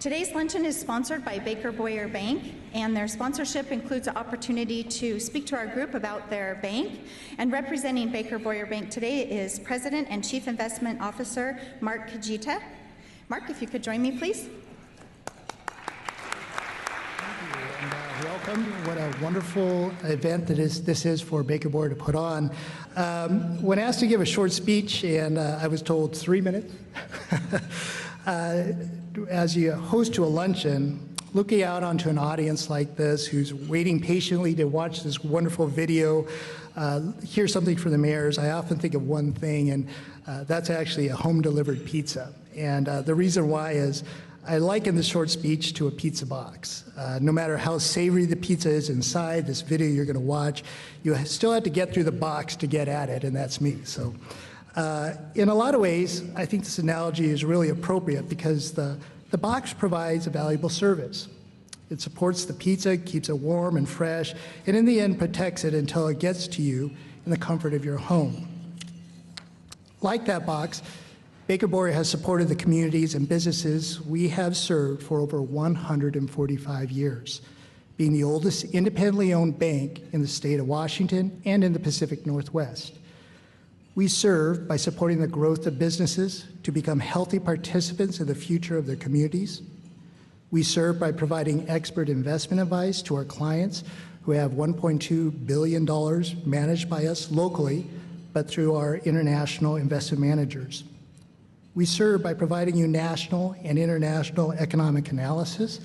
Today's luncheon is sponsored by Baker Boyer Bank, and their sponsorship includes an opportunity to speak to our group about their bank. And representing Baker Boyer Bank today is President and Chief Investment Officer Mark Kajita. Mark, if you could join me, please. Welcome. What a wonderful event this is for Baker Boyer to put on. When asked to give a short speech, and I was told 3 minutes, as you host to a luncheon, looking out onto an audience like this who's waiting patiently to watch this wonderful video, hear something from the mayors, I often think of one thing, and that's actually a home-delivered pizza. And the reason why is I liken the short speech to a pizza box. No matter how savory the pizza is inside, this video you're going to watch, you still have to get through the box to get at it, and that's me. So in a lot of ways, I think this analogy is really appropriate because the box provides a valuable service. It supports the pizza, keeps it warm and fresh, and in the end protects it until it gets to you in the comfort of your home. Like that box, Baker Boyer has supported the communities and businesses we have served for over 145 years, being the oldest independently owned bank in the state of Washington and in the Pacific Northwest. We serve by supporting the growth of businesses to become healthy participants in the future of their communities. We serve by providing expert investment advice to our clients who have $1.2 billion managed by us locally, but through our international investment managers. We serve by providing you national and international economic analysis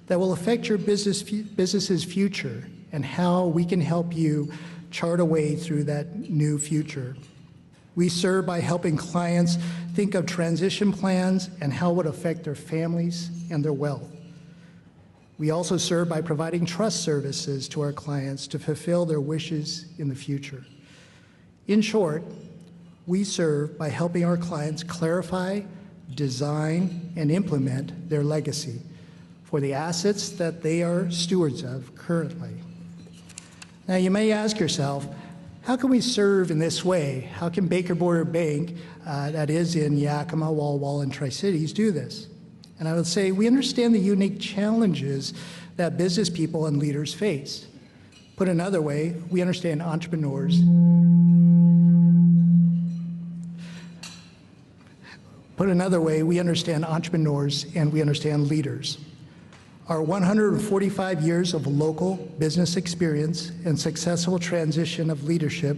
that will affect your business's future and how we can help you chart a way through that new future. We serve by helping clients think of transition plans and how it would affect their families and their wealth. We also serve by providing trust services to our clients to fulfill their wishes in the future. In short, we serve by helping our clients clarify, design, and implement their legacy for the assets that they are stewards of currently. Now, you may ask yourself, how can we serve in this way? How can Baker Boyer Bank, that is in Yakima, Walla Walla, and Tri-Cities, do this? And I would say we understand the unique challenges that business people and leaders face. Put another way, we understand entrepreneurs. Put another way, we understand entrepreneurs and we understand leaders. Our 145 years of local business experience and successful transition of leadership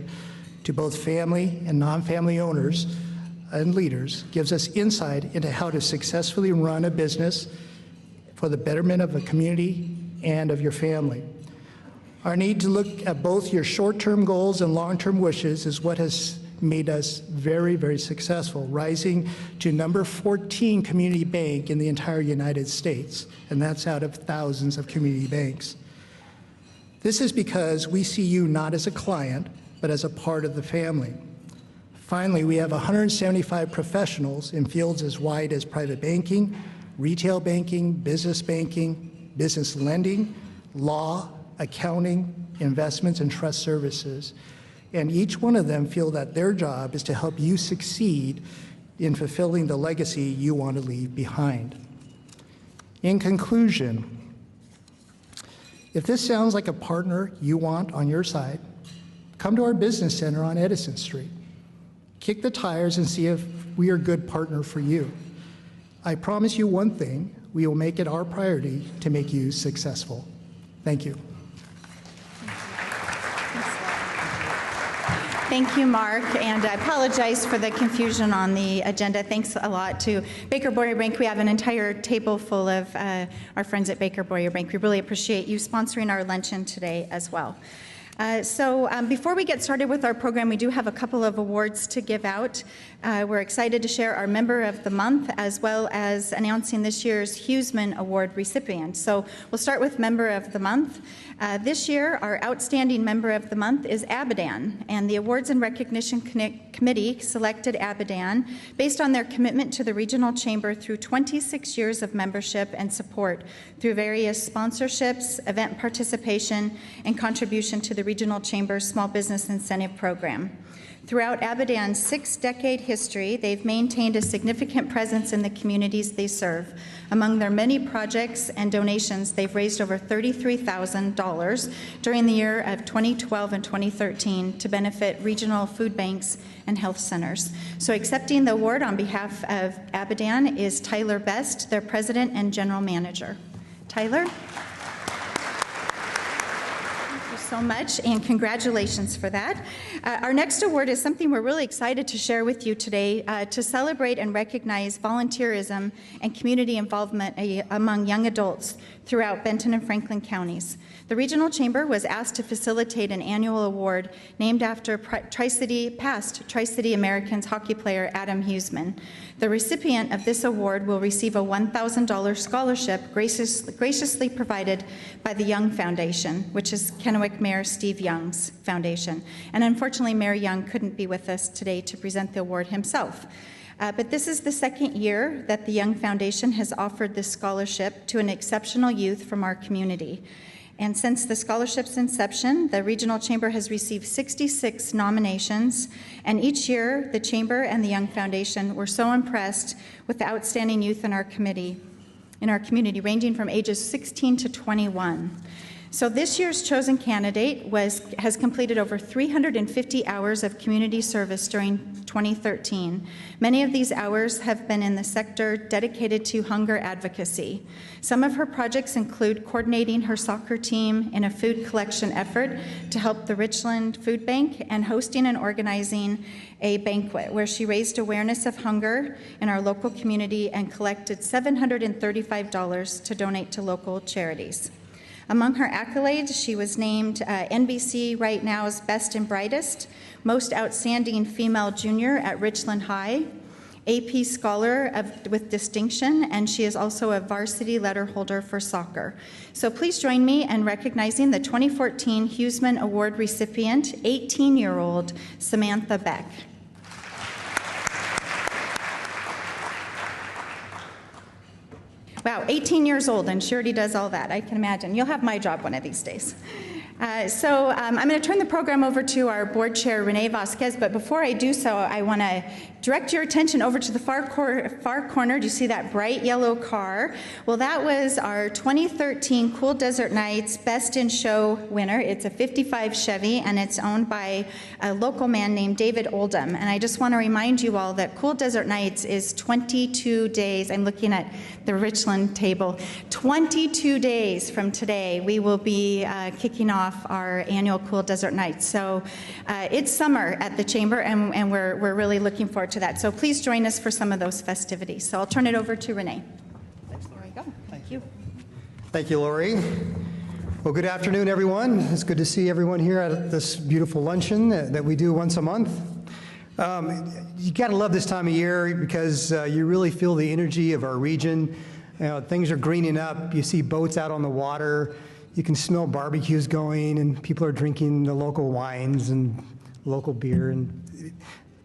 to both family and non-family owners and leaders gives us insight into how to successfully run a business for the betterment of a community and of your family. Our need to look at both your short-term goals and long-term wishes is what has made us very, very successful, rising to number 14 community bank in the entire United States, and that's out of thousands of community banks. This is because we see you not as a client, but as a part of the family. Finally, we have 175 professionals in fields as wide as private banking, retail banking, business lending, law, accounting, investments, and trust services. And each one of them feel that their job is to help you succeed in fulfilling the legacy you want to leave behind. In conclusion, if this sounds like a partner you want on your side, come to our business center on Edison Street. Kick the tires and see if we are a good partner for you. I promise you one thing, we will make it our priority to make you successful. Thank you. Thank you, Mark, and I apologize for the confusion on the agenda. Thanks a lot to Baker Boyer Bank. We have an entire table full of our friends at Baker Boyer Bank. We really appreciate you sponsoring our luncheon today as well. Before we get started with our program, we do have a couple of awards to give out. We're excited to share our Member of the Month as well as announcing this year's Hughesman Award recipient. So we'll start with Member of the Month. This year, our outstanding Member of the Month is Abadan, and the Awards and Recognition Committee selected Abadan based on their commitment to the Regional Chamber through 26 years of membership and support through various sponsorships, event participation, and contribution to the Regional Chamber's Small Business Incentive Program. Throughout Abadan's 6-decade history, they've maintained a significant presence in the communities they serve. Among their many projects and donations, they've raised over $33,000 during the year of 2012 and 2013 to benefit regional food banks and health centers. So accepting the award on behalf of Abadan is Tyler Best, their president and general manager. Tyler? So much, and congratulations for that. Our next award is something we're really excited to share with you today to celebrate and recognize volunteerism and community involvement among young adults throughout Benton and Franklin counties. The Regional Chamber was asked to facilitate an annual award named after past Tri-City Americans hockey player Adam Huseman. The recipient of this award will receive a $1,000 scholarship graciously provided by the Young Foundation, which is Kennewick Mayor Steve Young's foundation. And unfortunately, Mayor Young couldn't be with us today to present the award himself. But this is the second year that the Young Foundation has offered this scholarship to an exceptional youth from our community. And since the scholarship's inception, the Regional Chamber has received 66 nominations, and each year the Chamber and the Young Foundation were so impressed with the outstanding youth in our community, ranging from ages 16 to 21. So this year's chosen candidate has completed over 350 hours of community service during 2013. Many of these hours have been in the sector dedicated to hunger advocacy. Some of her projects include coordinating her soccer team in a food collection effort to help the Richland Food Bank and hosting and organizing a banquet where she raised awareness of hunger in our local community and collected $735 to donate to local charities. Among her accolades, she was named NBC Right Now's Best and Brightest, Most Outstanding Female Junior at Richland High, AP Scholar with Distinction, and she is also a varsity letter holder for soccer. So please join me in recognizing the 2014 Huseman Award recipient, 18-year-old Samantha Beck. Wow, 18 years old, and she already does all that. I can imagine. You'll have my job one of these days. I'm going to turn the program over to our board chair, Renee Vasquez, but before I do so, I want to direct your attention over to the far corner. Do you see that bright yellow car? Well, that was our 2013 Cool Desert Nights Best in Show winner. It's a 55 Chevy, and it's owned by a local man named David Oldham. And I just want to remind you all that Cool Desert Nights is 22 days. I'm looking at the Richland table. 22 days from today, we will be kicking off our annual Cool Desert Nights. So it's summer at the Chamber, and we're really looking forward to that. So please join us for some of those festivities. So I'll turn it over to Renee. Thanks, Lori. There you go. Thank you. Thank you, Lori. Well, good afternoon, everyone. It's good to see everyone here at this beautiful luncheon that we do once a month. You got to love this time of year because you really feel the energy of our region. You know, things are greening up. You see boats out on the water. You can smell barbecues going, and people are drinking the local wines and local beer and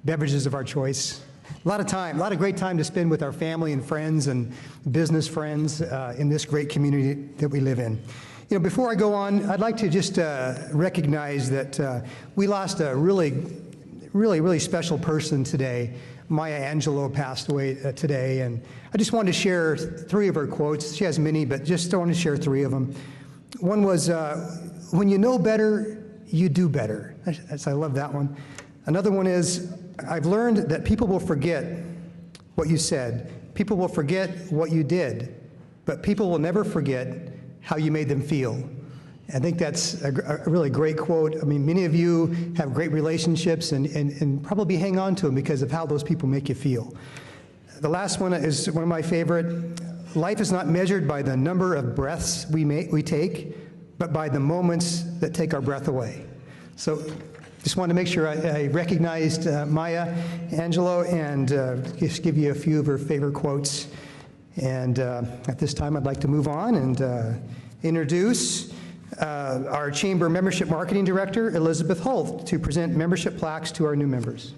beverages of our choice. A lot of great time to spend with our family and friends and business friends in this great community that we live in. You know, before I go on, I'd like to just recognize that we lost a really special person today. Maya Angelou passed away today, and I just wanted to share 3 of her quotes. She has many, but just wanted to share 3 of them. One was, when you know better, you do better. I love that one. Another one is, I've learned that people will forget what you said. People will forget what you did, but people will never forget how you made them feel. I think that's a really great quote. I mean, many of you have great relationships and probably hang on to them because of how those people make you feel. The last one is one of my favorite. Life is not measured by the number of breaths we take, but by the moments that take our breath away. So just wanted to make sure I recognized Maya Angelou and just give you a few of her favorite quotes. And at this time, I'd like to move on and introduce our Chamber Membership Marketing Director, Elizabeth Holt, to present membership plaques to our new members.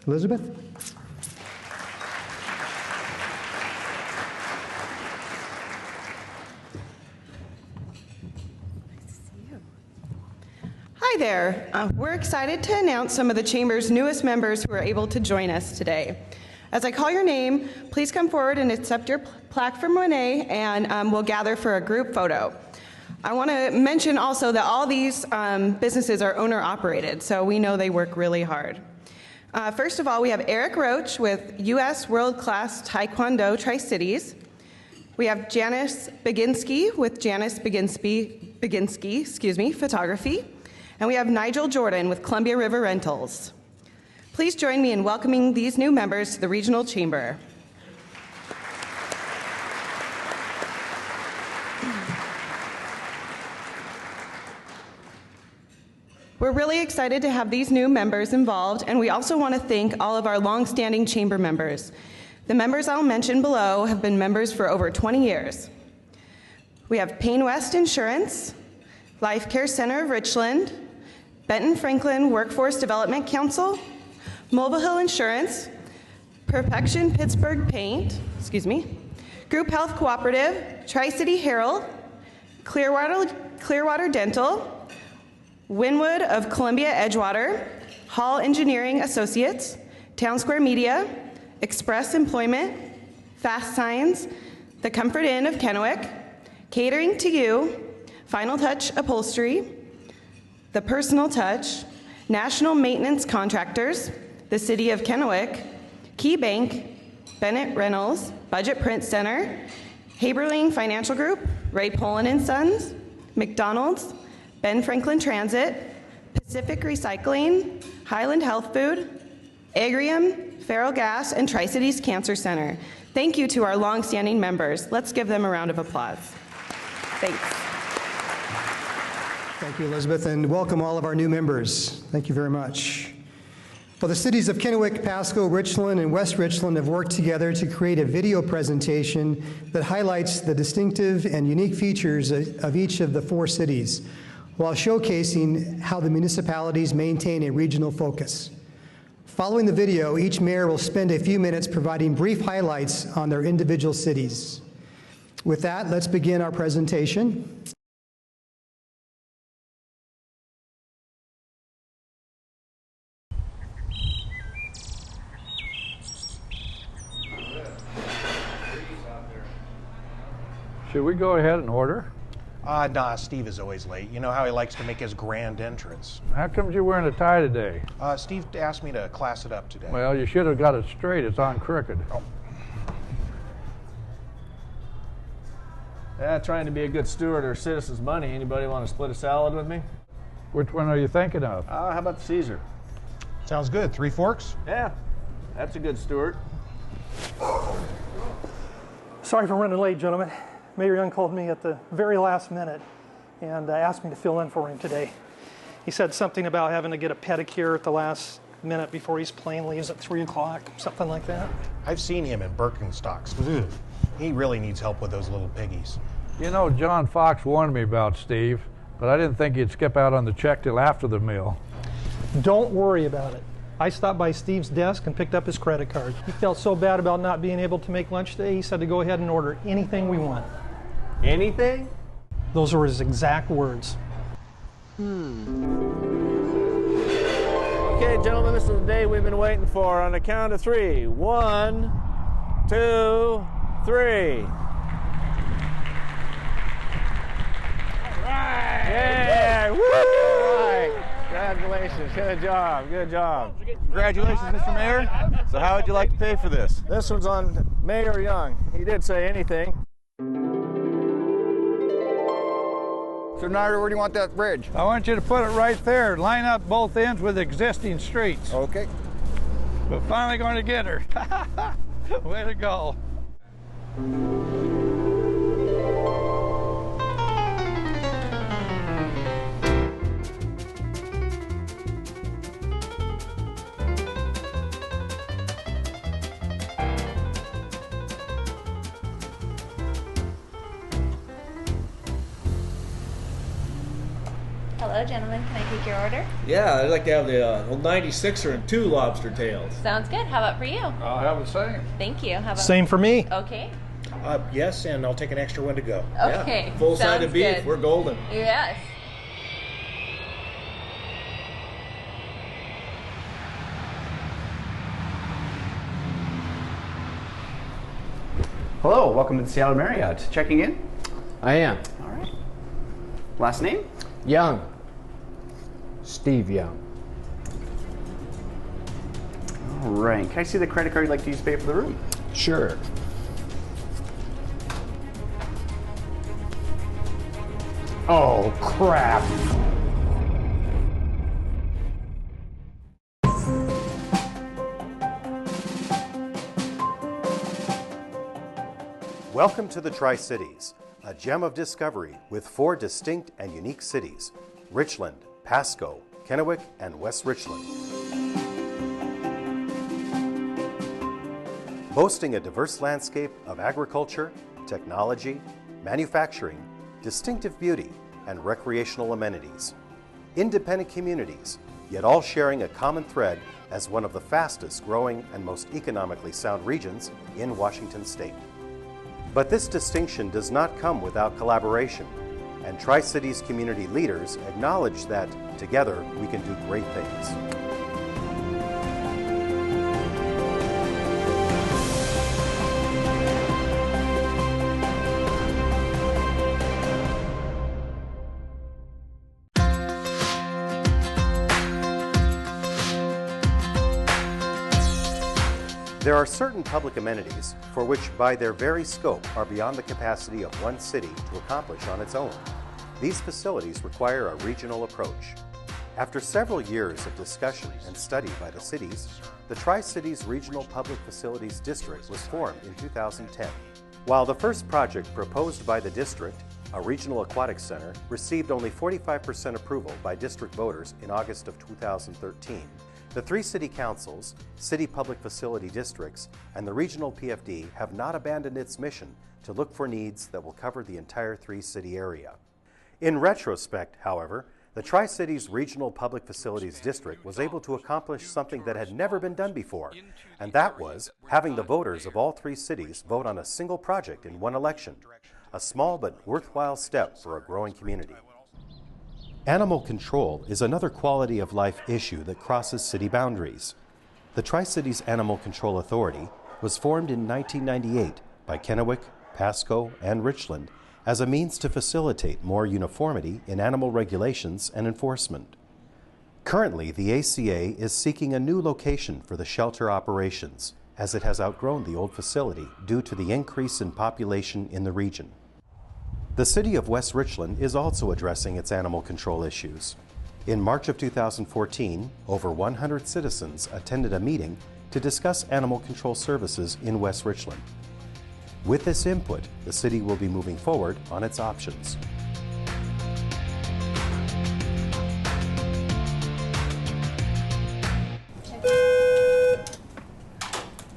Elizabeth? Hi there. We're excited to announce some of the Chamber's newest members who are able to join us today. As I call your name, please come forward and accept your plaque from Renee, and we'll gather for a group photo. I want to mention also that all these businesses are owner-operated, so we know they work really hard. First of all, we have Eric Roach with U.S. World Class Taekwondo Tri-Cities. We have Janice Baginski with Janice Baginski, Photography. And we have Nigel Jordan with Columbia River Rentals. Please join me in welcoming these new members to the Regional Chamber. We're really excited to have these new members involved, and we also want to thank all of our long-standing Chamber members. The members I'll mention below have been members for over 20 years. We have Payne West Insurance, Life Care Center of Richland, Benton Franklin Workforce Development Council, Mulvihill Hill Insurance, Perfection Pittsburgh Paint, Group Health Cooperative, Tri-City Herald, Clearwater Dental, Winwood of Columbia Edgewater, Hall Engineering Associates, Town Square Media, Express Employment, Fast Signs, The Comfort Inn of Kennewick, Catering to You, Final Touch Upholstery, The Personal Touch, National Maintenance Contractors, the City of Kennewick, Key Bank, Bennett Reynolds, Budget Print Center, Haberling Financial Group, Ray Poland & Sons, McDonald's, Ben Franklin Transit, Pacific Recycling, Highland Health Food, Agrium, Feral Gas, and Tri-Cities Cancer Center. Thank you to our long-standing members. Let's give them a round of applause. Thanks. Thank you, Elizabeth, and welcome all of our new members. Thank you very much. Well, the cities of Kennewick, Pasco, Richland, and West Richland have worked together to create a video presentation that highlights the distinctive and unique features of each of the 4 cities, while showcasing how the municipalities maintain a regional focus. Following the video, each mayor will spend a few minutes providing brief highlights on their individual cities. With that, let's begin our presentation. Should we go ahead and order? Nah, Steve is always late. You know how he likes to make his grand entrance. How come you're wearing a tie today? Steve asked me to class it up today. Well, you should have got it straight. It's on crooked. Oh. Yeah, trying to be a good steward of citizens' money. Anybody want to split a salad with me? Which one are you thinking of? How about the Caesar? Sounds good. 3 forks? Yeah, that's a good steward. Sorry for running late, gentlemen. Mayor Young called me at the very last minute and asked me to fill in for him today. He said something about having to get a pedicure at the last minute before his plane leaves at 3 o'clock, something like that. I've seen him in Birkenstocks. He really needs help with those little piggies. You know, John Fox warned me about Steve, but I didn't think he'd skip out on the check till after the meal. Don't worry about it. I stopped by Steve's desk and picked up his credit card. He felt so bad about not being able to make lunch today, he said to go ahead and order anything we want. Anything? Those were his exact words. Okay, gentlemen, this is the day we've been waiting for. On the count of 3. 1, 2, 3. All right! Yeah! Woo! All right. Congratulations. Good job. Good job. Congratulations, Mr. Mayor. So how would you like to pay for this? This one's on Mayor Young. He did say anything. So, Nardo, where do you want that bridge? I want you to put it right there. Line up both ends with existing streets. Okay. We're finally going to get her. Way to go. Hello, gentlemen. Can I take your order? Yeah, I'd like to have the old 96er and 2 lobster tails. Sounds good. How about for you? I'll have the same. Thank you. How about Same for me. Okay. Yes, and I'll take an extra one to go. Okay. Yeah. Full-sided Sounds beef. good. We're golden. Yes. Hello, welcome to the Seattle Marriott. Checking in? I am. All right. Last name? Young. Steve Young. All right. Can I see the credit card you'd like to use to pay for the room? Sure. Oh, crap. Welcome to the Tri-Cities, a gem of discovery with 4 distinct and unique cities: Richland, Pasco, Kennewick, and West Richland. Boasting a diverse landscape of agriculture, technology, manufacturing, distinctive beauty, and recreational amenities. Independent communities, yet all sharing a common thread as one of the fastest growing and most economically sound regions in Washington State. But this distinction does not come without collaboration, and Tri-Cities community leaders acknowledge that together we can do great things. There are certain public amenities for which, by their very scope, are beyond the capacity of one city to accomplish on its own. These facilities require a regional approach. After several years of discussion and study by the cities, the Tri-Cities Regional Public Facilities District was formed in 2010. While the first project proposed by the district, a regional aquatic center, received only 45% approval by district voters in August of 2013, the 3 city councils, city public facility districts, and the regional PFD have not abandoned its mission to look for needs that will cover the entire 3-city area. In retrospect, however, the Tri-Cities Regional Public Facilities District was able to accomplish something that had never been done before, and that was having the voters of all 3 cities vote on a single project in one election, a small but worthwhile step for a growing community. Animal control is another quality of life issue that crosses city boundaries. The Tri-Cities Animal Control Authority was formed in 1998 by Kennewick, Pasco, and Richland as a means to facilitate more uniformity in animal regulations and enforcement. Currently, the ACA is seeking a new location for the shelter operations, as it has outgrown the old facility due to the increase in population in the region. The city of West Richland is also addressing its animal control issues. In March of 2014, over 100 citizens attended a meeting to discuss animal control services in West Richland. With this input, the city will be moving forward on its options.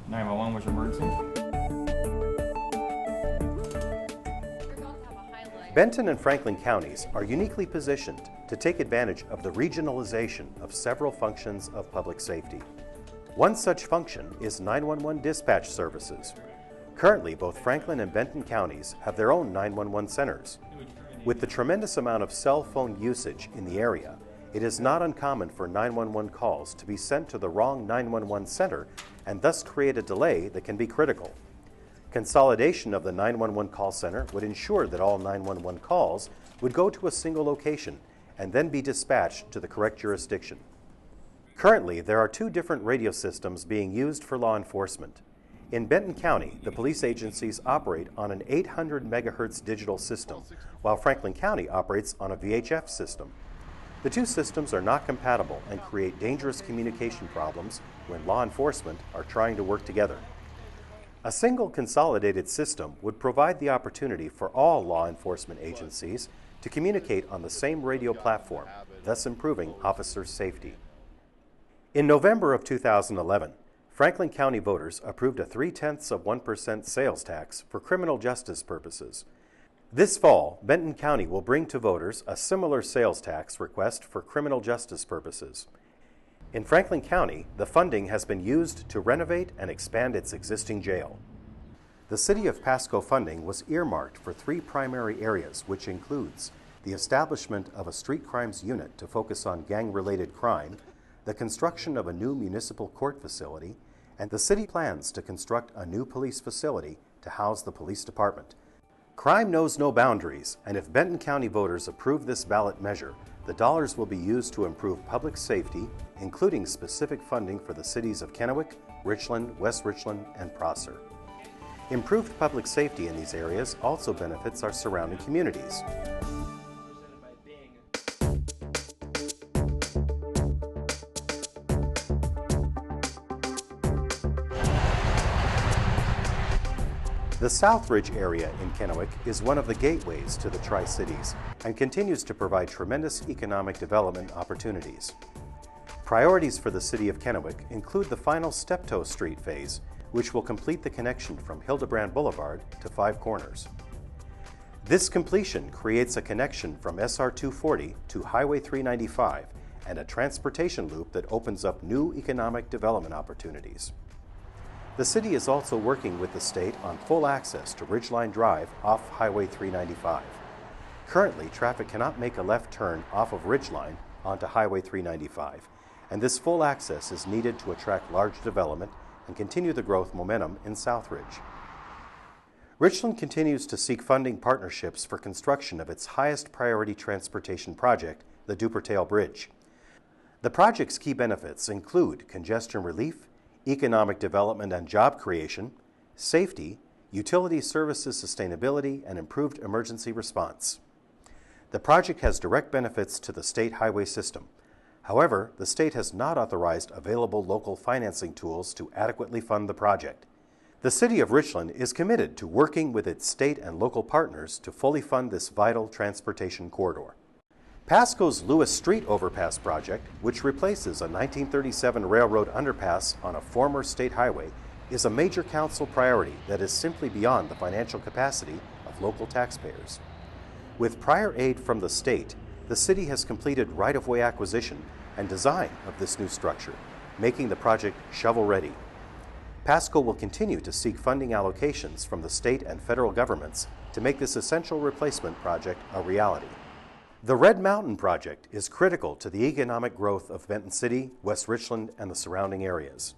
911 was emergency. Benton and Franklin counties are uniquely positioned to take advantage of the regionalization of several functions of public safety. One such function is 911 dispatch services. Currently, both Franklin and Benton counties have their own 911 centers. With the tremendous amount of cell phone usage in the area, it is not uncommon for 911 calls to be sent to the wrong 911 center and thus create a delay that can be critical. Consolidation of the 911 call center would ensure that all 911 calls would go to a single location and then be dispatched to the correct jurisdiction. Currently, there are 2 different radio systems being used for law enforcement. In Benton County, the police agencies operate on an 800 megahertz digital system, while Franklin County operates on a VHF system. The 2 systems are not compatible and create dangerous communication problems when law enforcement are trying to work together. A single consolidated system would provide the opportunity for all law enforcement agencies to communicate on the same radio platform, thus improving officers' safety. In November of 2011, Franklin County voters approved a 0.3% sales tax for criminal justice purposes. This fall, Benton County will bring to voters a similar sales tax request for criminal justice purposes. In Franklin County, the funding has been used to renovate and expand its existing jail. The City of Pasco funding was earmarked for 3 primary areas, which includes the establishment of a street crimes unit to focus on gang-related crime, the construction of a new municipal court facility, and the city plans to construct a new police facility to house the police department. Crime knows no boundaries, and if Benton County voters approve this ballot measure, the dollars will be used to improve public safety, including specific funding for the cities of Kennewick, Richland, West Richland, and Prosser. Improved public safety in these areas also benefits our surrounding communities. The Southridge area in Kennewick is one of the gateways to the Tri-Cities and continues to provide tremendous economic development opportunities. Priorities for the city of Kennewick include the final Steptoe Street phase, which will complete the connection from Hildebrand Boulevard to Five Corners. This completion creates a connection from SR 240 to Highway 395 and a transportation loop that opens up new economic development opportunities. The city is also working with the state on full access to Ridgeline Drive off Highway 395. Currently, traffic cannot make a left turn off of Ridgeline onto Highway 395, and this full access is needed to attract large development and continue the growth momentum in Southridge. Richland continues to seek funding partnerships for construction of its highest priority transportation project, the Dupertale Bridge. The project's key benefits include congestion relief, economic development and job creation, safety, utility services sustainability, and improved emergency response. The project has direct benefits to the state highway system. However, the state has not authorized available local financing tools to adequately fund the project. The City of Richland is committed to working with its state and local partners to fully fund this vital transportation corridor. Pasco's Lewis Street Overpass project, which replaces a 1937 railroad underpass on a former state highway, is a major council priority that is simply beyond the financial capacity of local taxpayers. With prior aid from the state, the city has completed right-of-way acquisition and design of this new structure, making the project shovel-ready. Pasco will continue to seek funding allocations from the state and federal governments to make this essential replacement project a reality. The Red Mountain Project is critical to the economic growth of Benton City, West Richland, and the surrounding areas.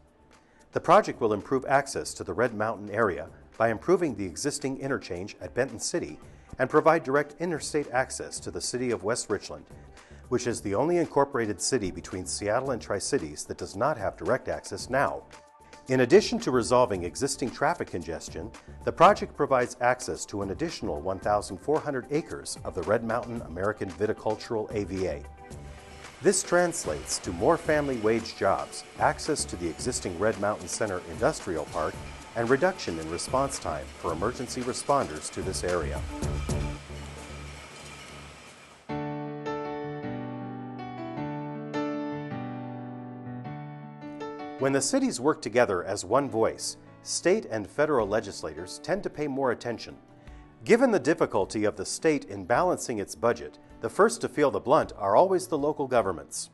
The project will improve access to the Red Mountain area by improving the existing interchange at Benton City and provide direct interstate access to the city of West Richland, which is the only incorporated city between Seattle and Tri-Cities that does not have direct access now. In addition to resolving existing traffic congestion, the project provides access to an additional 1,400 acres of the Red Mountain American Viticultural AVA. This translates to more family wage jobs, access to the existing Red Mountain Center Industrial Park, and reduction in response time for emergency responders to this area. When the cities work together as one voice, state and federal legislators tend to pay more attention. Given the difficulty of the state in balancing its budget, the first to feel the blunt are always the local governments.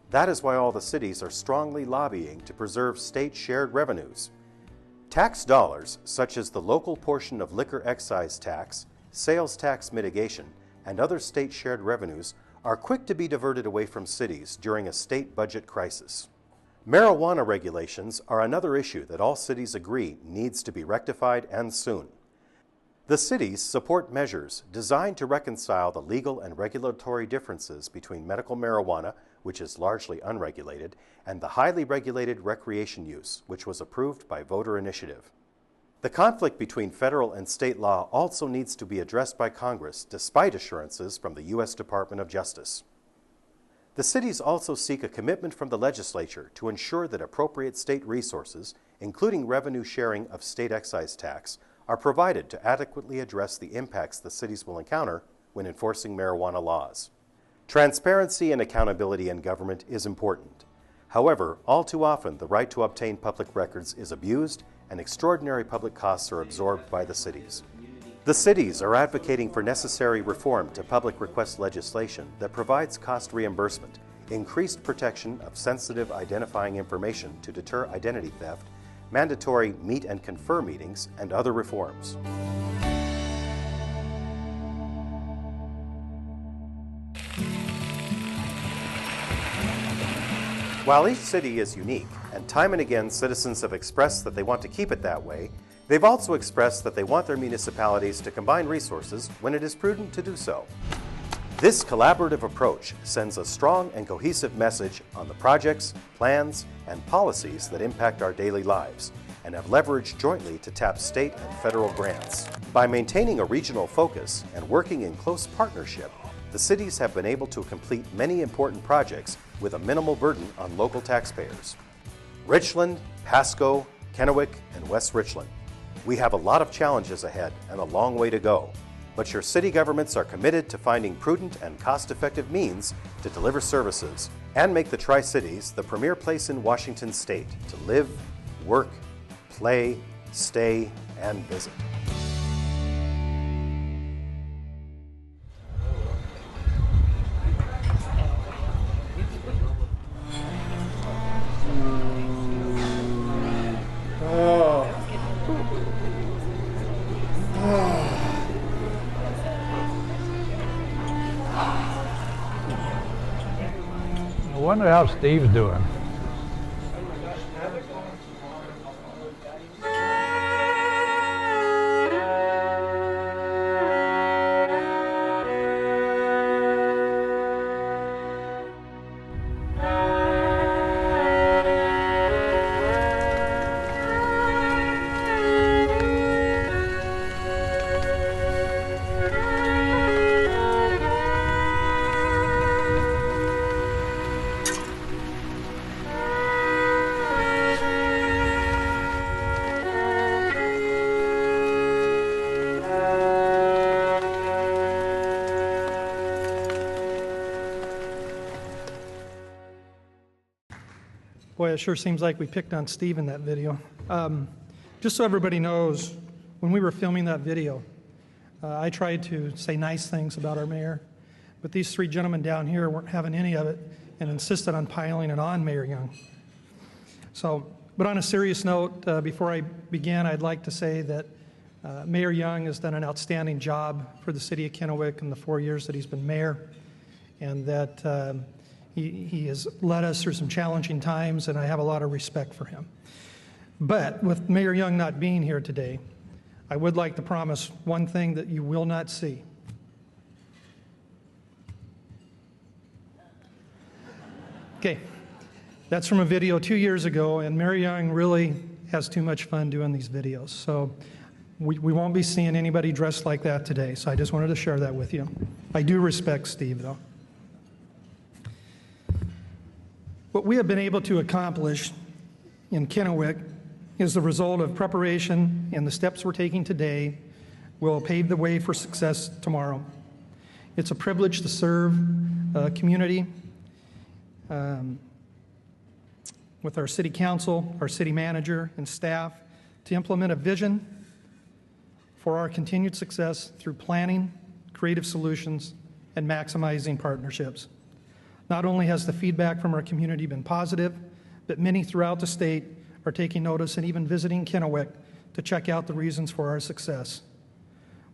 That is why all the cities are strongly lobbying to preserve state shared revenues. Tax dollars, such as the local portion of liquor excise tax, sales tax mitigation, and other state shared revenues, are quick to be diverted away from cities during a state budget crisis. Marijuana regulations are another issue that all cities agree needs to be rectified and soon. The cities support measures designed to reconcile the legal and regulatory differences between medical marijuana, which is largely unregulated, and the highly regulated recreation use, which was approved by voter initiative. The conflict between federal and state law also needs to be addressed by Congress, despite assurances from the U.S. Department of Justice. The cities also seek a commitment from the legislature to ensure that appropriate state resources, including revenue sharing of state excise tax, are provided to adequately address the impacts the cities will encounter when enforcing marijuana laws. Transparency and accountability in government is important. However, all too often the right to obtain public records is abused and extraordinary public costs are absorbed by the cities. The cities are advocating for necessary reform to public request legislation that provides cost reimbursement, increased protection of sensitive identifying information to deter identity theft, mandatory meet and confer meetings, and other reforms. While each city is unique, and time and again citizens have expressed that they want to keep it that way, They've also expressed that they want their municipalities to combine resources when it is prudent to do so. This collaborative approach sends a strong and cohesive message on the projects, plans, and policies that impact our daily lives and have leveraged jointly to tap state and federal grants. By maintaining a regional focus and working in close partnership, the cities have been able to complete many important projects with a minimal burden on local taxpayers. Richland, Pasco, Kennewick, and West Richland. We have a lot of challenges ahead and a long way to go, but your city governments are committed to finding prudent and cost-effective means to deliver services and make the Tri-Cities the premier place in Washington state to live, work, play, stay, and visit. I wonder how Steve's doing. Boy, it sure seems like we picked on Steve in that video. Just so everybody knows, when we were filming that video, I tried to say nice things about our mayor, but these three gentlemen down here weren't having any of it and insisted on piling it on Mayor Young. But on a serious note, before I begin, I'd like to say that Mayor Young has done an outstanding job for the city of Kennewick in the 4 years that he's been mayor, and that he has led us through some challenging times, and I have a lot of respect for him. But with Mayor Young not being here today, I would like to promise one thing that you will not see. Okay, that's from a video 2 years ago, and Mayor Young really has too much fun doing these videos. So we won't be seeing anybody dressed like that today, so I just wanted to share that with you. I do respect Steve, though. What we have been able to accomplish in Kennewick is the result of preparation, and the steps we're taking today will pave the way for success tomorrow. It's a privilege to serve a community with our city council, our city manager, and staff to implement a vision for our continued success through planning, creative solutions, and maximizing partnerships. Not only has the feedback from our community been positive, but many throughout the state are taking notice and even visiting Kennewick to check out the reasons for our success.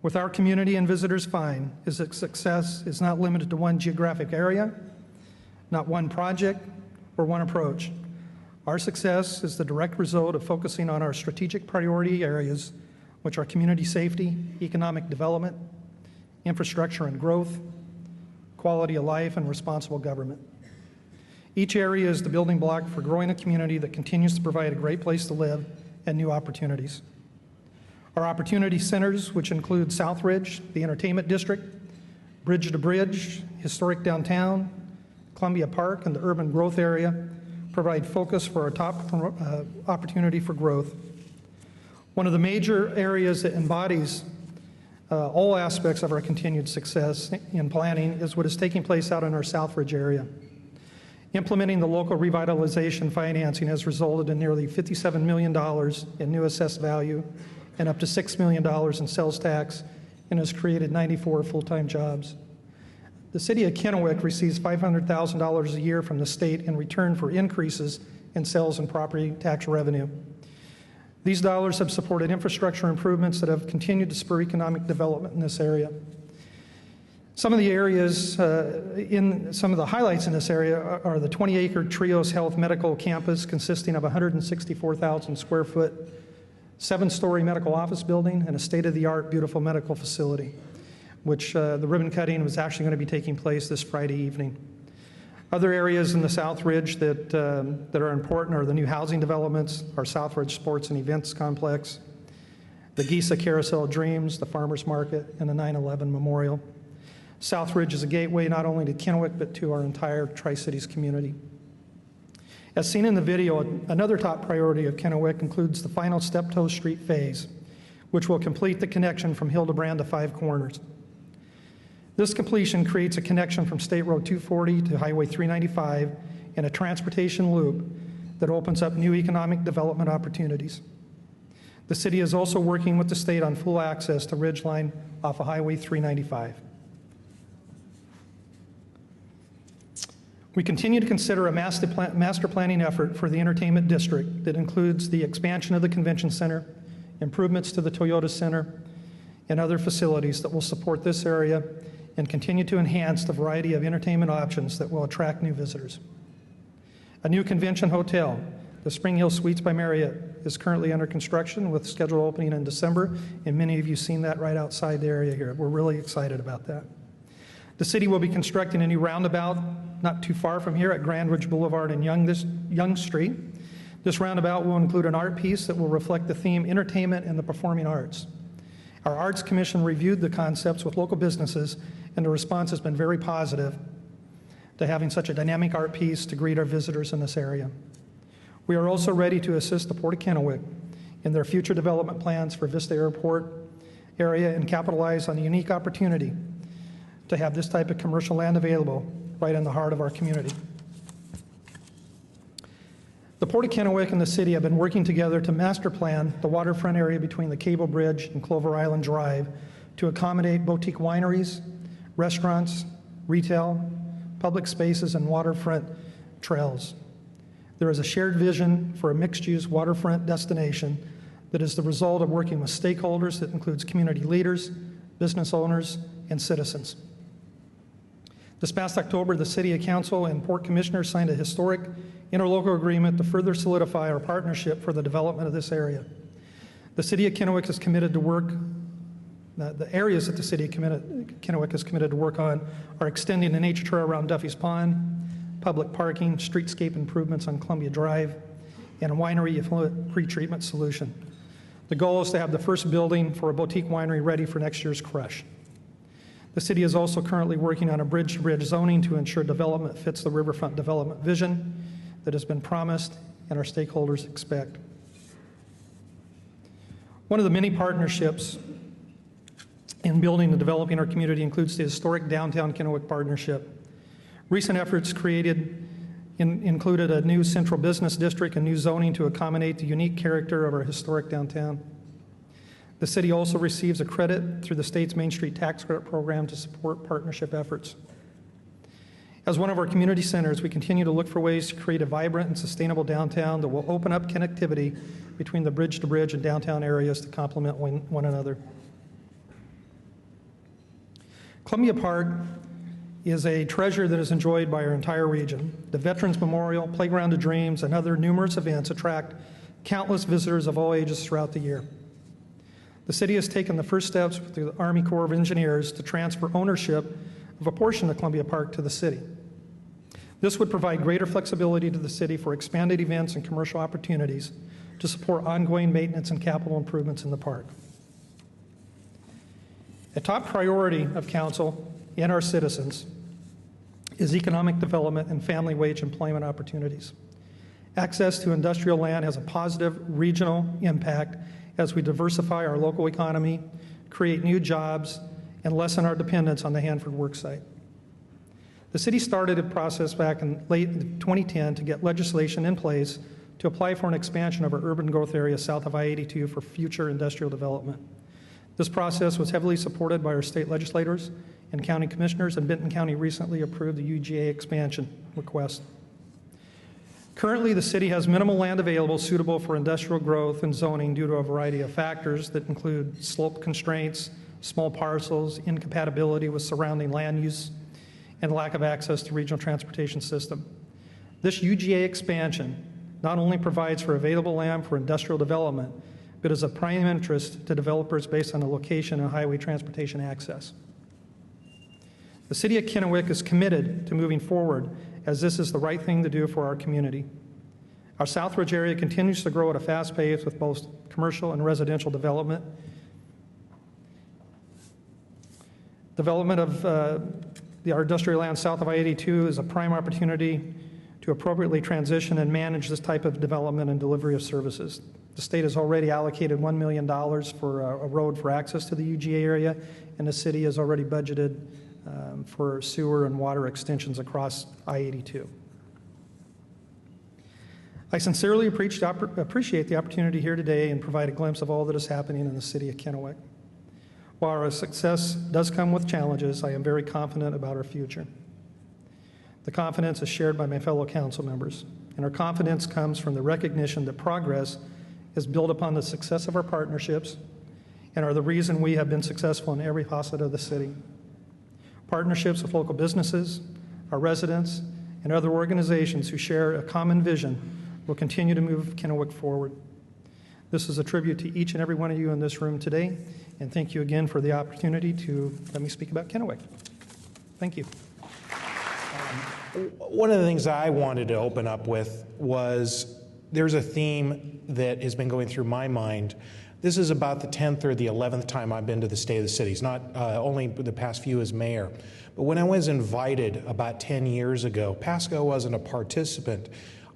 What our community and visitors find is that success is not limited to one geographic area, not one project, or one approach. Our success is the direct result of focusing on our strategic priority areas, which are community safety, economic development, infrastructure and growth, quality of life, and responsible government. Each area is the building block for growing a community that continues to provide a great place to live and new opportunities. Our opportunity centers, which include Southridge, the Entertainment District, Bridge to Bridge, historic downtown, Columbia Park, and the urban growth area, provide focus for our top opportunity for growth. One of the major areas that embodies all aspects of our continued success in planning is what is taking place out in our Southridge area. Implementing the local revitalization financing has resulted in nearly $57 million in new assessed value and up to $6 million in sales tax, and has created 94 full-time jobs. The city of Kennewick receives $500,000 a year from the state in return for increases in sales and property tax revenue. These dollars have supported infrastructure improvements that have continued to spur economic development in this area. Some of the areas, some of the highlights in this area are the 20-acre Trios Health Medical Campus consisting of 164,000 square foot 7-story medical office building, and a state-of-the-art beautiful medical facility, which the ribbon cutting was actually going to be taking place this Friday evening. Other areas in the South Ridge that are important are the new housing developments, our South Ridge Sports and Events Complex, the Giza Carousel Dreams, the Farmers Market, and the 9/11 Memorial. South Ridge is a gateway not only to Kennewick, but to our entire Tri-Cities community. As seen in the video, another top priority of Kennewick includes the final Steptoe Street phase, which will complete the connection from Hildebrand to Five Corners. This completion creates a connection from State Road 240 to Highway 395 and a transportation loop that opens up new economic development opportunities. The city is also working with the state on full access to Ridgeline off of Highway 395. We continue to consider a master planning effort for the entertainment district that includes the expansion of the convention center, improvements to the Toyota Center, and other facilities that will support this area and continue to enhance the variety of entertainment options that will attract new visitors. A new convention hotel, the Spring Hill Suites by Marriott, is currently under construction with scheduled opening in December, and many of you have seen that right outside the area here. We're really excited about that. The city will be constructing a new roundabout not too far from here at Grand Ridge Boulevard and Young Street. This roundabout will include an art piece that will reflect the theme entertainment and the performing arts. Our Arts Commission reviewed the concepts with local businesses, and the response has been very positive to having such a dynamic art piece to greet our visitors in this area. We are also ready to assist the Port of Kennewick in their future development plans for Vista Airport area and capitalize on the unique opportunity to have this type of commercial land available right in the heart of our community. The Port of Kennewick and the city have been working together to master plan the waterfront area between the Cable Bridge and Clover Island Drive to accommodate boutique wineries, restaurants, retail, public spaces, and waterfront trails. There is a shared vision for a mixed-use waterfront destination that is the result of working with stakeholders that includes community leaders, business owners, and citizens. This past October, the City Council and Port Commissioners signed a historic interlocal agreement to further solidify our partnership for the development of this area. The City of Kennewick is committed to work, the areas that the City of Kennewick is committed to work on are extending the nature trail around Duffy's Pond, public parking, streetscape improvements on Columbia Drive, and a winery effluent pretreatment solution. The goal is to have the first building for a boutique winery ready for next year's crush. The city is also currently working on a bridge-to-bridge zoning to ensure development fits the riverfront development vision that has been promised and our stakeholders expect. One of the many partnerships in building and developing our community includes the historic Downtown Kennewick Partnership. Recent efforts included a new central business district and new zoning to accommodate the unique character of our historic downtown. The city also receives a credit through the state's Main Street Tax Credit Program to support partnership efforts. As one of our community centers, we continue to look for ways to create a vibrant and sustainable downtown that will open up connectivity between the bridge-to-bridge and downtown areas to complement one another. Columbia Park is a treasure that is enjoyed by our entire region. The Veterans Memorial, Playground of Dreams, and other numerous events attract countless visitors of all ages throughout the year. The city has taken the first steps with the Army Corps of Engineers to transfer ownership of a portion of Columbia Park to the city. This would provide greater flexibility to the city for expanded events and commercial opportunities to support ongoing maintenance and capital improvements in the park. A top priority of Council and our citizens is economic development and family wage employment opportunities. Access to industrial land has a positive regional impact as we diversify our local economy, create new jobs, and lessen our dependence on the Hanford worksite. The city started a process back in late 2010 to get legislation in place to apply for an expansion of our urban growth area south of I-82 for future industrial development. This process was heavily supported by our state legislators and county commissioners, and Benton County recently approved the UGA expansion request. Currently, the city has minimal land available suitable for industrial growth and zoning due to a variety of factors that include slope constraints, small parcels, incompatibility with surrounding land use, and lack of access to regional transportation system. This UGA expansion not only provides for available land for industrial development, but is of prime interest to developers based on the location and highway transportation access. The City of Kennewick is committed to moving forward as this is the right thing to do for our community. Our Southridge area continues to grow at a fast pace with both commercial and residential development. Development of our industrial land south of I-82 is a prime opportunity to appropriately transition and manage this type of development and delivery of services. The state has already allocated $1 million for a road for access to the UGA area, and the city has already budgeted for sewer and water extensions across I-82. I sincerely appreciate the opportunity here today and provide a glimpse of all that is happening in the city of Kennewick. While our success does come with challenges, I am very confident about our future. The confidence is shared by my fellow council members, and our confidence comes from the recognition that progress is built upon the success of our partnerships and are the reason we have been successful in every facet of the city. Partnerships with local businesses, our residents, and other organizations who share a common vision will continue to move Kennewick forward. This is a tribute to each and every one of you in this room today, and thank you again for the opportunity to let me speak about Kennewick. Thank you. One of the things I wanted to open up with was there's a theme that has been going through my mind. This is about the 10th or the 11th time I've been to the State of the Cities, not only the past few as mayor. But when I was invited about 10 years ago, Pasco wasn't a participant.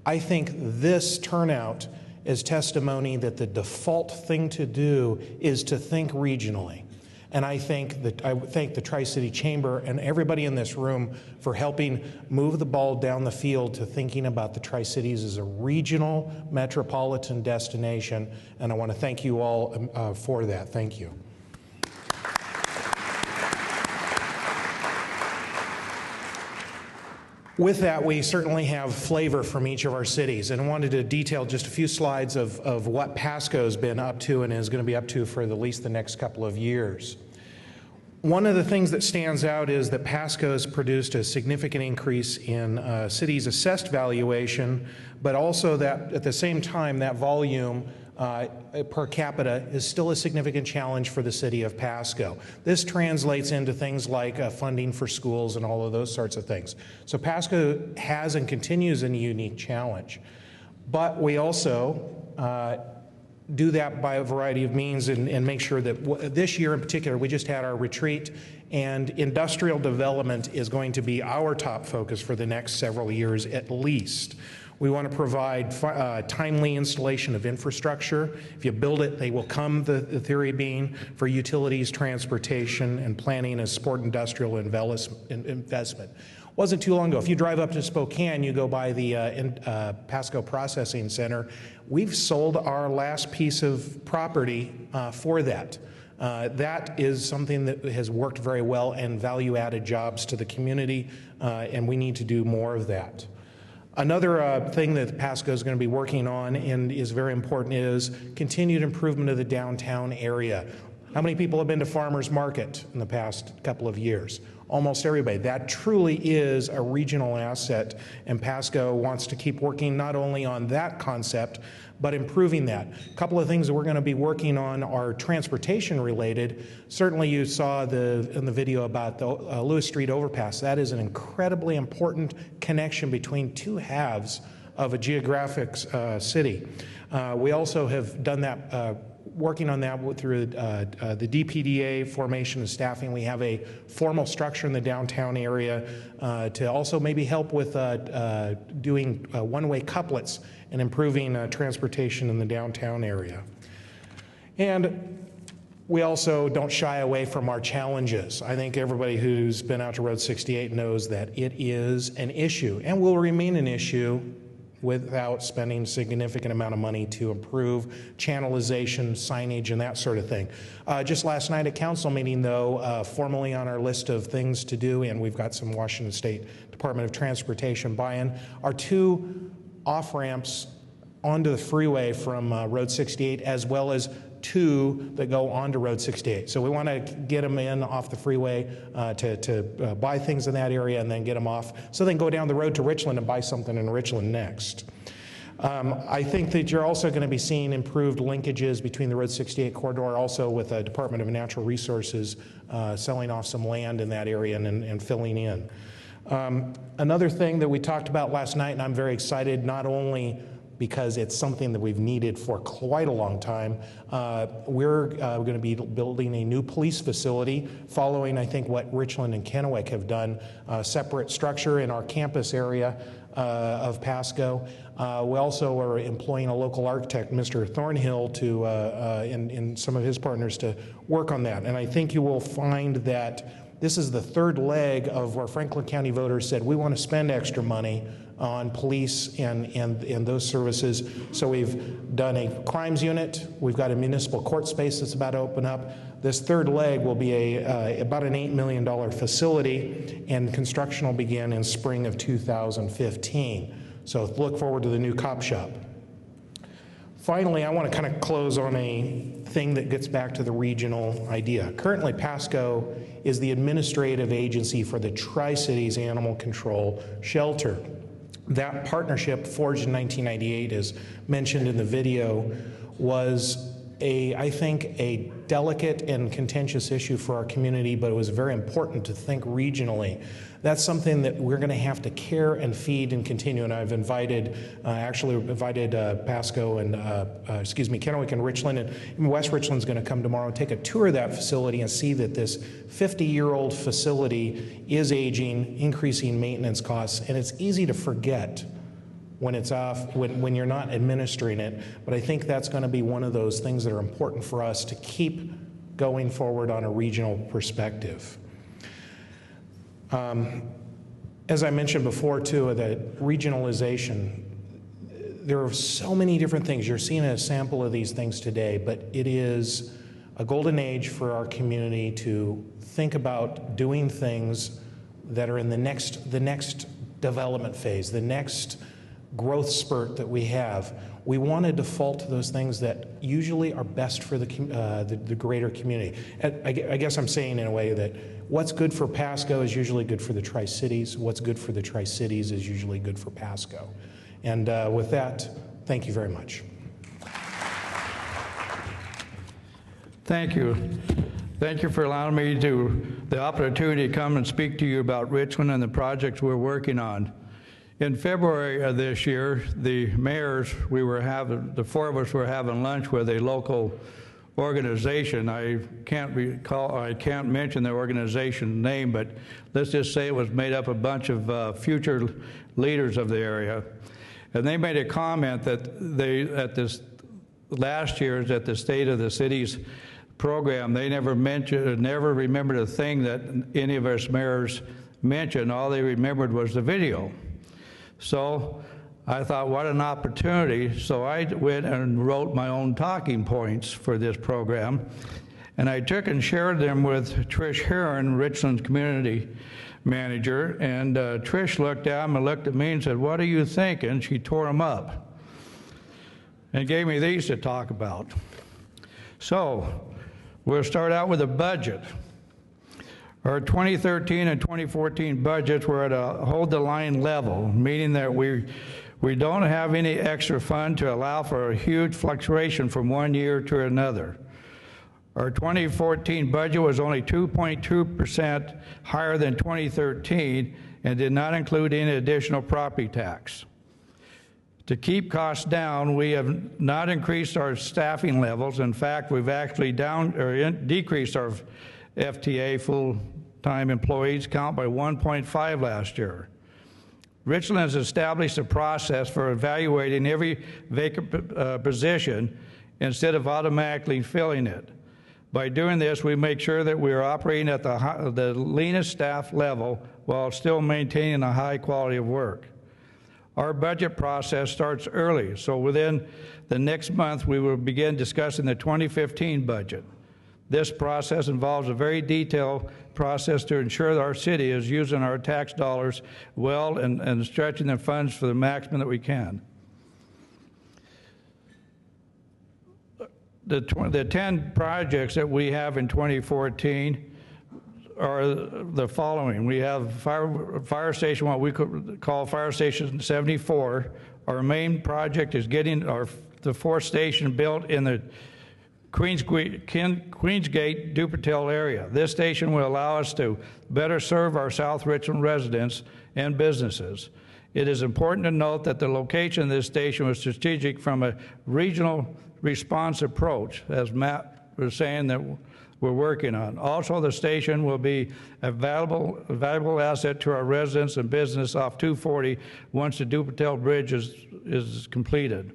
I think this turnout is testimony that the default thing to do is to think regionally. And I thank the Tri-City Chamber and everybody in this room for helping move the ball down the field to thinking about the Tri-Cities as a regional metropolitan destination. And I want to thank you all for that. Thank you. With that, we certainly have flavor from each of our cities, and I wanted to detail just a few slides of what Pasco's been up to and is going to be up to for at least the next couple of years. One of the things that stands out is that Pasco has produced a significant increase in city's assessed valuation, but also that at the same time that volume per capita is still a significant challenge for the city of Pasco. This translates into things like funding for schools and all of those sorts of things. So Pasco has and continues a unique challenge. But we also do that by a variety of means and make sure that this year in particular, we just had our retreat, and industrial development is going to be our top focus for the next several years at least. We want to provide timely installation of infrastructure. If you build it, they will come, the theory being, for utilities, transportation, and planning as sport industrial investment. Wasn't too long ago. If you drive up to Spokane, you go by the Pasco Processing Center. We've sold our last piece of property for that. That is something that has worked very well and value-added jobs to the community, and we need to do more of that. Another thing that Pasco is going to be working on and is very important is continued improvement of the downtown area. How many people have been to Farmers Market in the past couple of years? Almost everybody. That truly is a regional asset, and Pasco wants to keep working not only on that concept, but improving that. A couple of things that we're going to be working on are transportation related. Certainly you saw in the video about the Lewis Street overpass. That is an incredibly important connection between two halves of a geographic city. We also have done that working on that through the DPDA formation and staffing. We have a formal structure in the downtown area to also maybe help with doing one-way couplets and improving transportation in the downtown area. And we also don't shy away from our challenges. I think everybody who's been out to Road 68 knows that it is an issue and will remain an issue without spending a significant amount of money to improve channelization, signage, and that sort of thing. Just last night at council meeting, though, formally on our list of things to do, and we've got some Washington State Department of Transportation buy-in, are two off-ramps onto the freeway from Road 68, as well as two that go onto Road 68. So we want to get them in off the freeway to buy things in that area and then get them off so they can go down the road to Richland and buy something in Richland next. I think that you're also going to be seeing improved linkages between the Road 68 corridor, also with the Department of Natural Resources selling off some land in that area and filling in. Another thing that we talked about last night, and I'm very excited, not only because it's something that we've needed for quite a long time. We're going to be building a new police facility following, I think, what Richland and Kennewick have done, a separate structure in our campus area of Pasco. We also are employing a local architect, Mr. Thornhill, to and some of his partners to work on that. And I think you will find that this is the third leg of where Franklin County voters said, we want to spend extra money on police and those services. So we've done a crimes unit. We've got a municipal court space that's about to open up. This third leg will be about an $8 million facility, and construction will begin in spring of 2015. So look forward to the new cop shop. Finally, I want to kind of close on a thing that gets back to the regional idea. Currently, Pasco is the administrative agency for the Tri-Cities Animal Control Shelter. That partnership, forged in 1998, as mentioned in the video, was I think, a delicate and contentious issue for our community, but it was very important to think regionally. That's something that we're going to have to care and feed and continue. And I've invited, Pasco and, Kennewick and Richland, and West Richland's going to come tomorrow and take a tour of that facility and see that this 50-year-old facility is aging, increasing maintenance costs, and it's easy to forget when it's off, when you're not administering it. But I think that's going to be one of those things that are important for us to keep going forward on a regional perspective. As I mentioned before, too, that regionalization, there are so many different things. You're seeing a sample of these things today, but it is a golden age for our community to think about doing things that are in the next development phase, the next growth spurt that we have. We want to default to those things that usually are best for the greater community. I guess I'm saying in a way that what's good for Pasco is usually good for the Tri-Cities. What's good for the Tri-Cities is usually good for Pasco. And with that, thank you very much. Thank you. Thank you for allowing me the opportunity to come and speak to you about Richland and the projects we're working on. In February of this year, the mayors, the four of us were having lunch with a local organization. I can't mention the organization name, but let's just say it was made up of a bunch of future leaders of the area. And they made a comment that last year's at the State of the Cities program, they never remembered a thing that any of us mayors mentioned. All they remembered was the video. So I thought, what an opportunity. So I went and wrote my own talking points for this program. And I took and shared them with Trish Heron, Richland's community manager. And Trish looked at them and looked at me and said, "What are you thinking?" She tore them up and gave me these to talk about. So we'll start out with a budget. Our 2013 and 2014 budgets were at a hold-the-line level, meaning that we don't have any extra fund to allow for a huge fluctuation from one year to another. Our 2014 budget was only 2.2% higher than 2013 and did not include any additional property tax. To keep costs down, we have not increased our staffing levels. In fact, we've actually decreased our FTA, full-time employees, count by 1.5 last year. Richland has established a process for evaluating every vacant position instead of automatically filling it. By doing this, we make sure that we are operating at the leanest staff level while still maintaining a high quality of work. Our budget process starts early, so within the next month, we will begin discussing the 2015 budget. This process involves a very detailed process to ensure that our city is using our tax dollars well and stretching the funds for the maximum that we can. The 10 projects that we have in 2014 are the following. We have fire station, what we could call Fire Station 74, Our main project is getting the fourth station built in the Queensgate, Dupertile area. This station will allow us to better serve our South Richland residents and businesses. It is important to note that the location of this station was strategic from a regional response approach, as Matt was saying that we're working on. Also, the station will be a valuable asset to our residents and business off 240 once the Dupertile Bridge is completed.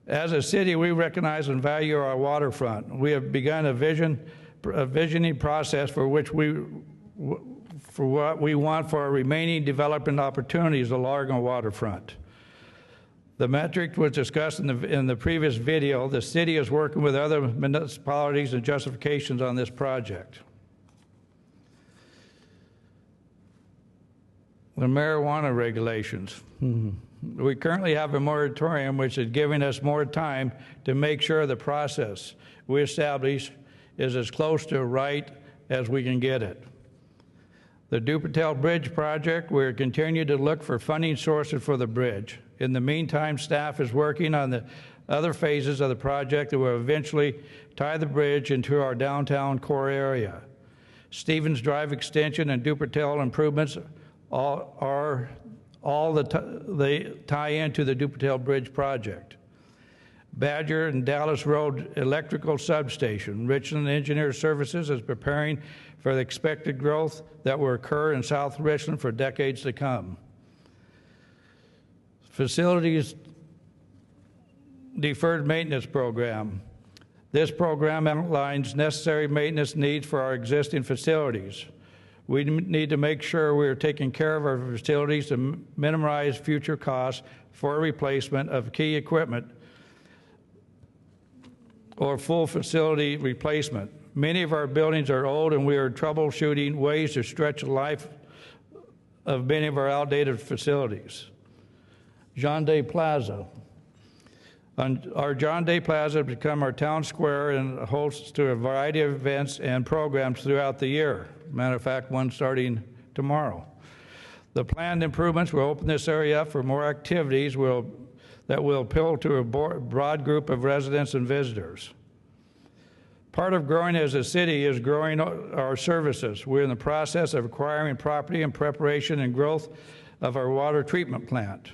As a city, we recognize and value our waterfront. We have begun a visioning process for what we want for our remaining development opportunities along our waterfront. The metric was discussed in the previous video. The city is working with other municipalities and justifications on this project. The marijuana regulations. We currently have a moratorium which is giving us more time to make sure the process we establish is as close to right as we can get it. The Dupertile Bridge project, we're continuing to look for funding sources for the bridge. In the meantime, staff is working on the other phases of the project that will eventually tie the bridge into our downtown core area. Stevens Drive extension and Dupertile improvements they tie into the Dupertile Bridge project. Badger and Dallas Road electrical substation. Richland Engineer Services is preparing for the expected growth that will occur in South Richland for decades to come. Facilities Deferred Maintenance Program. This program outlines necessary maintenance needs for our existing facilities. We need to make sure we are taking care of our facilities to minimize future costs for replacement of key equipment or full facility replacement. Many of our buildings are old and we are troubleshooting ways to stretch the life of many of our outdated facilities. John Day Plaza. Our John Day Plaza has become our town square and hosts to a variety of events and programs throughout the year. Matter of fact, one starting tomorrow. The planned improvements will open this area up for more activities that will appeal to a broad group of residents and visitors. Part of growing as a city is growing our services. We're in the process of acquiring property in preparation and growth of our water treatment plant.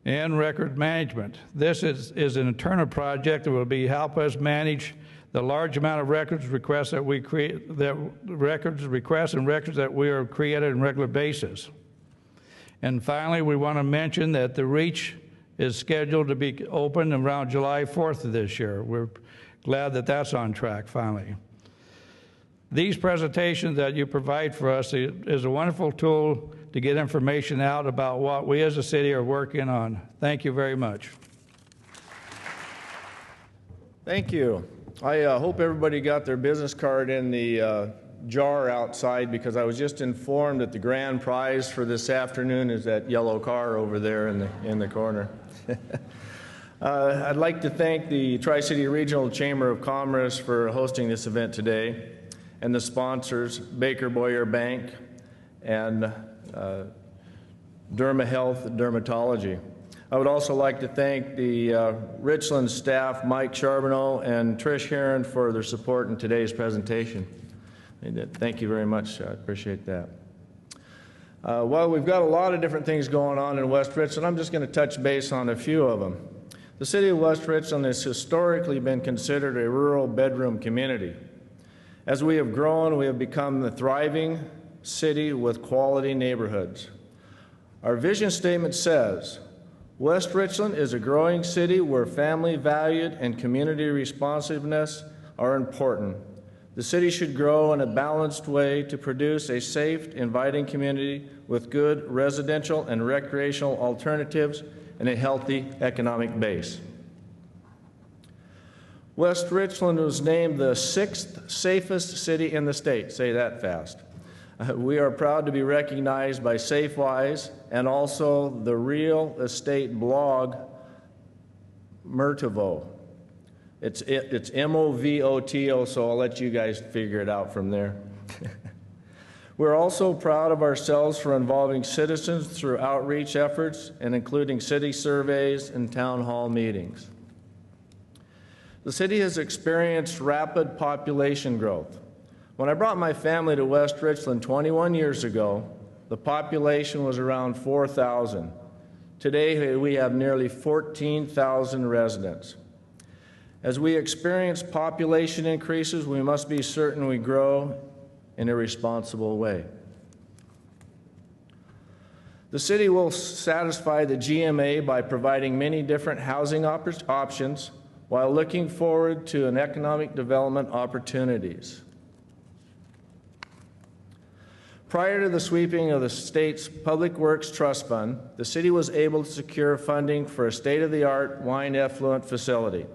And record management. This is an internal project that will help us manage the large amount of records requests that we create, records that we are created on a regular basis. And finally, we want to mention that the REACH is scheduled to be open around July 4th of this year. We're glad that that's on track finally. These presentations that you provide for us is a wonderful tool to get information out about what we as a city are working on. Thank you very much. Thank you. I hope everybody got their business card in the jar outside, because I was just informed that the grand prize for this afternoon is that yellow car over there in the corner. I'd like to thank the Tri-City Regional Chamber of Commerce for hosting this event today, and the sponsors, Baker Boyer Bank and Derma Health Dermatology. I would also like to thank the Richland staff, Mike Charbonneau and Trish Heron, for their support in today's presentation. Thank you very much. I appreciate that. Well, we've got a lot of different things going on in West Richland. I'm just going to touch base on a few of them. The city of West Richland has historically been considered a rural bedroom community. As we have grown, we have become a thriving city with quality neighborhoods. Our vision statement says, West Richland is a growing city where family valued and community responsiveness are important. The city should grow in a balanced way to produce a safe, inviting community with good residential and recreational alternatives and a healthy economic base. West Richland was named the 6th safest city in the state. Say that fast. We are proud to be recognized by SafeWise and also the real estate blog Mertivo. It's M-O-V-O-T-O, so I'll let you guys figure it out from there. We're also proud of ourselves for involving citizens through outreach efforts and including city surveys and town hall meetings. The city has experienced rapid population growth. When I brought my family to West Richland 21 years ago, the population was around 4,000. Today, we have nearly 14,000 residents. As we experience population increases, we must be certain we grow in a responsible way. The city will satisfy the GMA by providing many different housing options while looking forward to an economic development opportunities. Prior to the sweeping of the state's Public Works Trust Fund, the city was able to secure funding for a state-of-the-art wine effluent facility.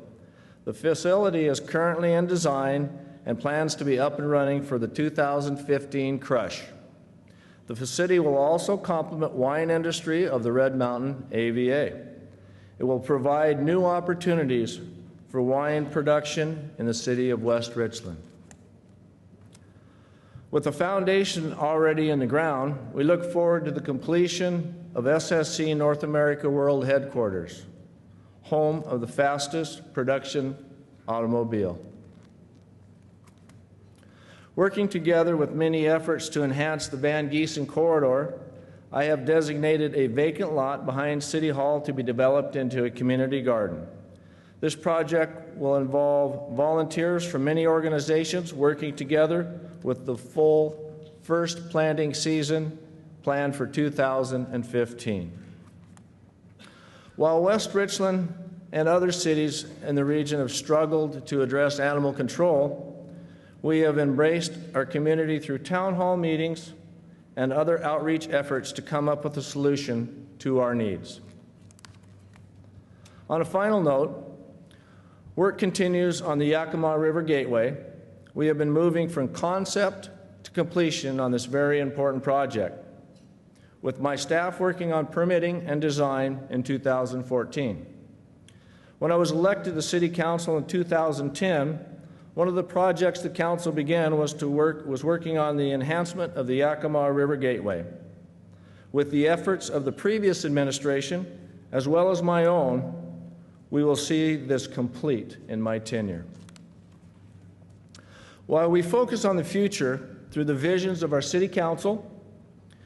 The facility is currently in design and plans to be up and running for the 2015 crush. The facility will also complement wine industry of the Red Mountain AVA. It will provide new opportunities for wine production in the city of West Richland. With the foundation already in the ground, we look forward to the completion of SSC North America World Headquarters, home of the fastest production automobile. Working together with many efforts to enhance the Van Giesen corridor, I have designated a vacant lot behind City Hall to be developed into a community garden. This project will involve volunteers from many organizations working together with the full first planting season planned for 2015. While West Richland and other cities in the region have struggled to address animal control, we have embraced our community through town hall meetings and other outreach efforts to come up with a solution to our needs. On a final note, work continues on the Yakima River Gateway. We have been moving from concept to completion on this very important project, with my staff working on permitting and design in 2014. When I was elected to City Council in 2010, one of the projects the council began was working on the enhancement of the Yakima River Gateway. With the efforts of the previous administration, as well as my own, we will see this complete in my tenure. While we focus on the future through the visions of our City Council,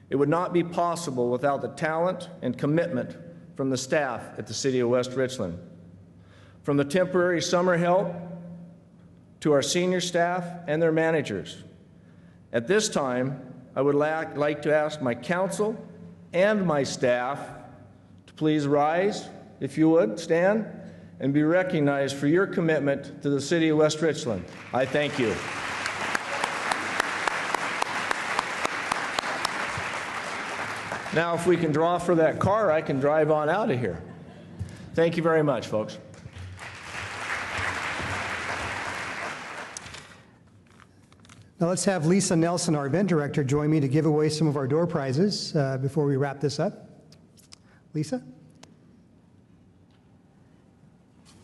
it would not be possible without the talent and commitment from the staff at the City of West Richland. From the temporary summer help to our senior staff and their managers. At this time, I would like to ask my council and my staff to please rise, if you would, stand, and be recognized for your commitment to the City of West Richland. I thank you. Now, if we can draw for that car, I can drive on out of here. Thank you very much, folks. Now let's have Lisa Nelson, our event director, join me to give away some of our door prizes before we wrap this up. Lisa?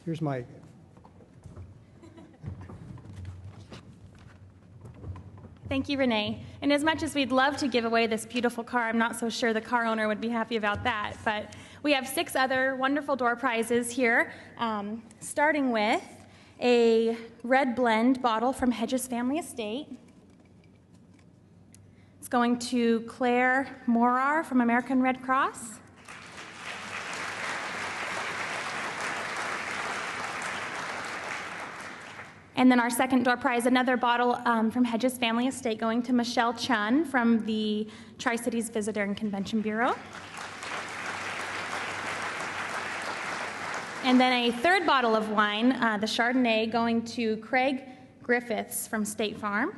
Here's my... Thank you, Renee. And as much as we'd love to give away this beautiful car, I'm not so sure the car owner would be happy about that. But we have 6 other wonderful door prizes here, starting with a red blend bottle from Hedges Family Estate. It's going to Claire Morar from American Red Cross. And then our second door prize, another bottle from Hedges Family Estate, going to Michelle Chun from the Tri-Cities Visitor and Convention Bureau. And then a third bottle of wine, the Chardonnay, going to Craig Griffiths from State Farm.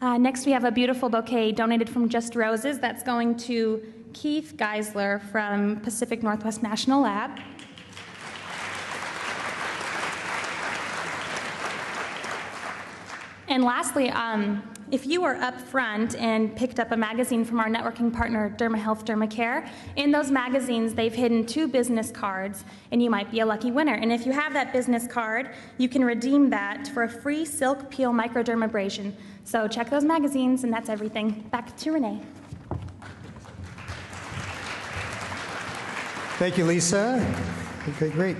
Next, we have a beautiful bouquet donated from Just Roses. That's going to Keith Geisler from Pacific Northwest National Lab. And lastly, If you were up front and picked up a magazine from our networking partner, DermaHealth DermaCare, in those magazines they've hidden 2 business cards, and you might be a lucky winner. And if you have that business card, you can redeem that for a free silk peel microdermabrasion. So check those magazines, and that's everything. Back to Renee. Thank you, Lisa. Okay, great.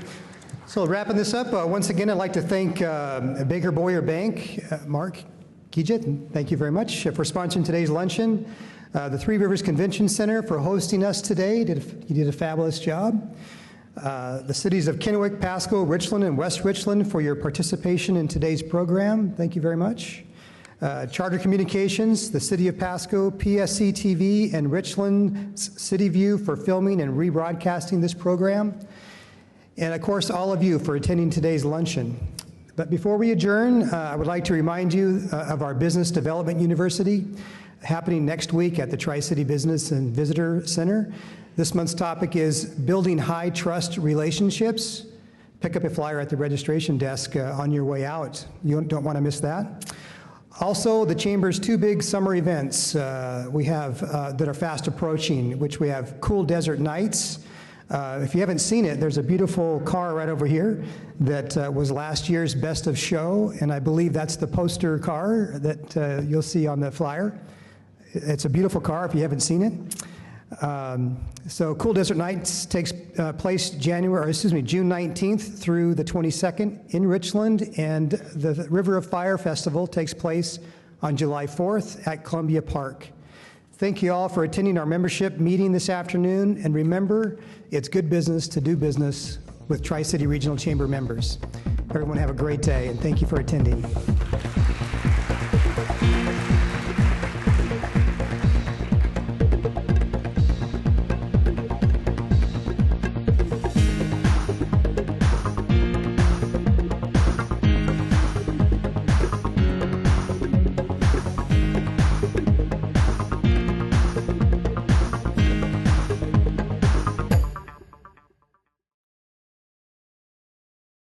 So wrapping this up, once again, I'd like to thank Baker Boyer Bank, Mark Gidget, thank you very much for sponsoring today's luncheon. The Three Rivers Convention Center for hosting us today. You did a fabulous job. The cities of Kennewick, Pasco, Richland, and West Richland for your participation in today's program. Thank you very much. Charter Communications, the City of Pasco, PSC TV, and Richland City View for filming and rebroadcasting this program. And of course, all of you for attending today's luncheon. But before we adjourn, I would like to remind you of our Business Development University happening next week at the Tri-City Business and Visitor Center. This month's topic is Building High Trust Relationships. Pick up a flyer at the registration desk on your way out. You don't want to miss that. Also, the Chamber's 2 big summer events we have that are fast approaching, which we have Cool Desert Nights. If you haven't seen it, there's a beautiful car right over here that was last year's Best of Show, and I believe that's the poster car that you'll see on the flyer. It's a beautiful car if you haven't seen it. So Cool Desert Nights takes place June 19th through the 22nd in Richland, and the River of Fire Festival takes place on July 4th at Columbia Park. Thank you all for attending our membership meeting this afternoon, and remember, it's good business to do business with Tri-City Regional Chamber members. Everyone have a great day, and thank you for attending.